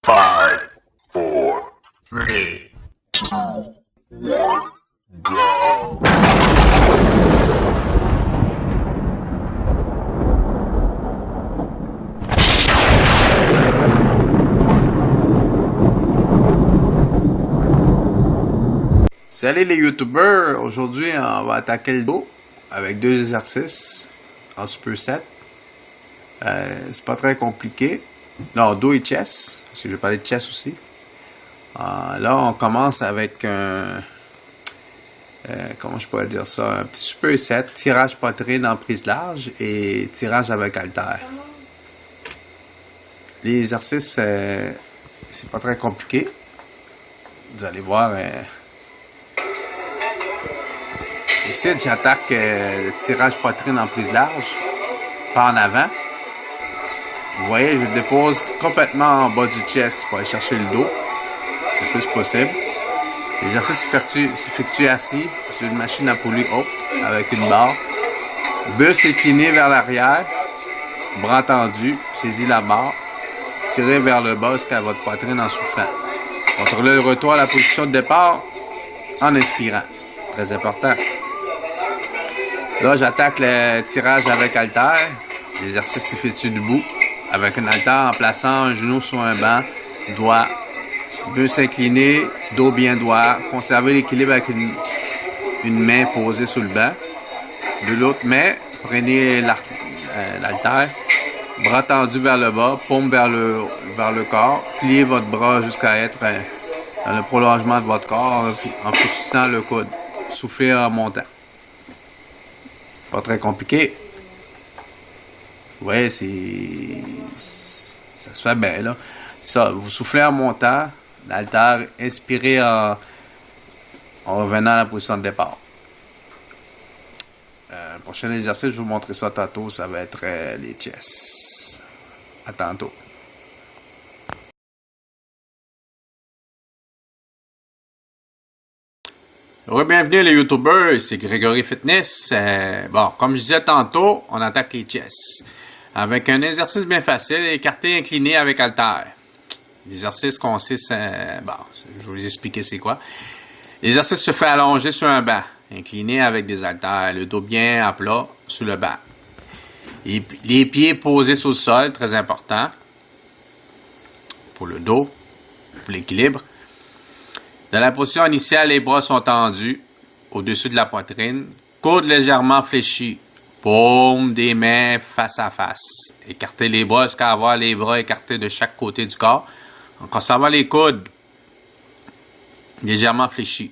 5, 4, 3, 2, 1, go! Salut les youtubeurs, aujourd'hui on va attaquer le dos avec deux exercices en superset. C'est pas très compliqué. Non, dos et chest, parce que je vais parler de chest aussi. Là on commence avec un, comment je pourrais dire ça, un petit superset, tirage poitrine en prise large et tirage avec haltère. Les exercices, c'est pas très compliqué. Vous allez voir. Ici, j'attaque le tirage poitrine en prise large, pas en avant. Vous voyez, je le dépose complètement en bas du chest pour aller chercher le dos, le plus possible. L'exercice s'effectue assis sur une machine à poulie haute avec une barre. Buste incliné vers l'arrière, bras tendu, saisis la barre, tirez vers le bas jusqu'à votre poitrine en soufflant. Contrôlez le retour à la position de départ en inspirant. Très important. Là, j'attaque le tirage avec haltère. L'exercice s'effectue debout avec une haltère en plaçant un genou sur un banc, doigt, buste incliné, dos bien droit. Conservez l'équilibre avec une main posée sur le banc. De l'autre main, prenez l'haltère, bras tendu vers le bas, paume vers le corps. Pliez votre bras jusqu'à être dans le prolongement de votre corps en fixant le coude. Soufflez en montant. Pas très compliqué. Vous voyez, ça se fait bien, là. Ça, vous soufflez en montant, l'haltère, inspirez en revenant à la position de départ. Le prochain exercice, je vais vous montrer ça tantôt, ça va être les chests. À tantôt. Bienvenue les youtubeurs, c'est Grégory Fitness. Bon, comme je disais tantôt, on attaque les chests. Avec un exercice bien facile, écarté incliné avec haltère. L'exercice consiste bon, je vais vous expliquer c'est quoi. L'exercice se fait allonger sur un banc, incliné avec des haltères, le dos bien à plat sur le banc. Les pieds posés sur le sol, très important, pour le dos, pour l'équilibre. Dans la position initiale, les bras sont tendus au-dessus de la poitrine, coudes légèrement fléchis, paumes des mains face à face. Écartez les bras jusqu'à avoir les bras écartés de chaque côté du corps, en conservant les coudes légèrement fléchis.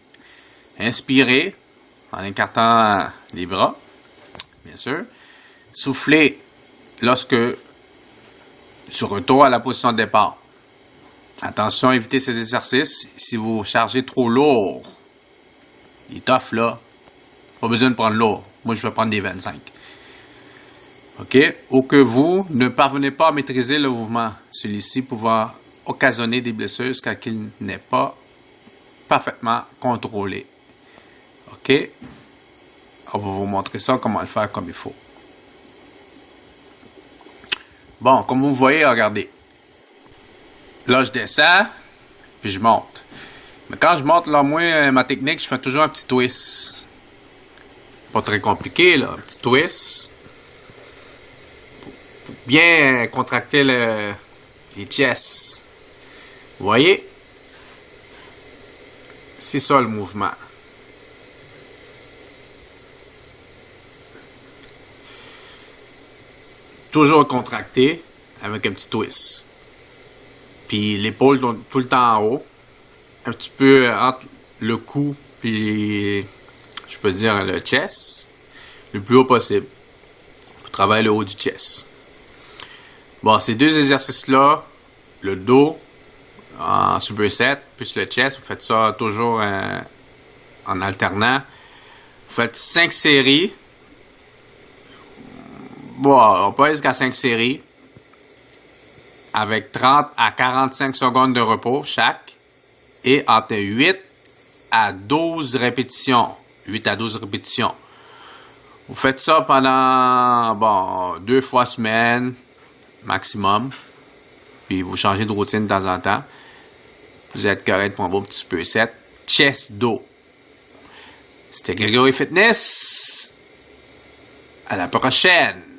Inspirez en écartant les bras, bien sûr. Soufflez lorsque, sur retour à la position de départ. Attention, évitez cet exercice. Si vous chargez trop lourd, il est tough là, pas besoin de prendre lourd. Moi, je vais prendre des 25. OK? Ou que vous ne parvenez pas à maîtriser le mouvement. Celui-ci pouvant occasionner des blessures jusqu'à qu'il n'est pas parfaitement contrôlé. OK? On va vous montrer ça, comment le faire comme il faut. Bon, comme vous voyez, regardez. Là, je descends, puis je monte. Mais quand je monte, là, moi, ma technique, je fais toujours un petit twist. Pas très compliqué, là. Un petit twist. Pour bien contracter les chests. Vous voyez? C'est ça le mouvement. Toujours contracté avec un petit twist. Puis l'épaule tout le temps en haut. Un petit peu entre le cou puis, je peux dire, le chest. Le plus haut possible. Pour travailler le haut du chest. Bon, ces deux exercices-là, le dos en superset, plus le chest, vous faites ça toujours en alternant. Vous faites 5 séries. Bon, on peut aller jusqu'à 5 séries. Avec 30 à 45 secondes de repos chaque et entre 8 à 12 répétitions. 8 à 12 répétitions. Vous faites ça pendant, 2 fois semaine, maximum. puis vous changez de routine de temps en temps, vous êtes correct pour vos petits supersets. Chest, dos. C'était Grégory Fitness. À la prochaine!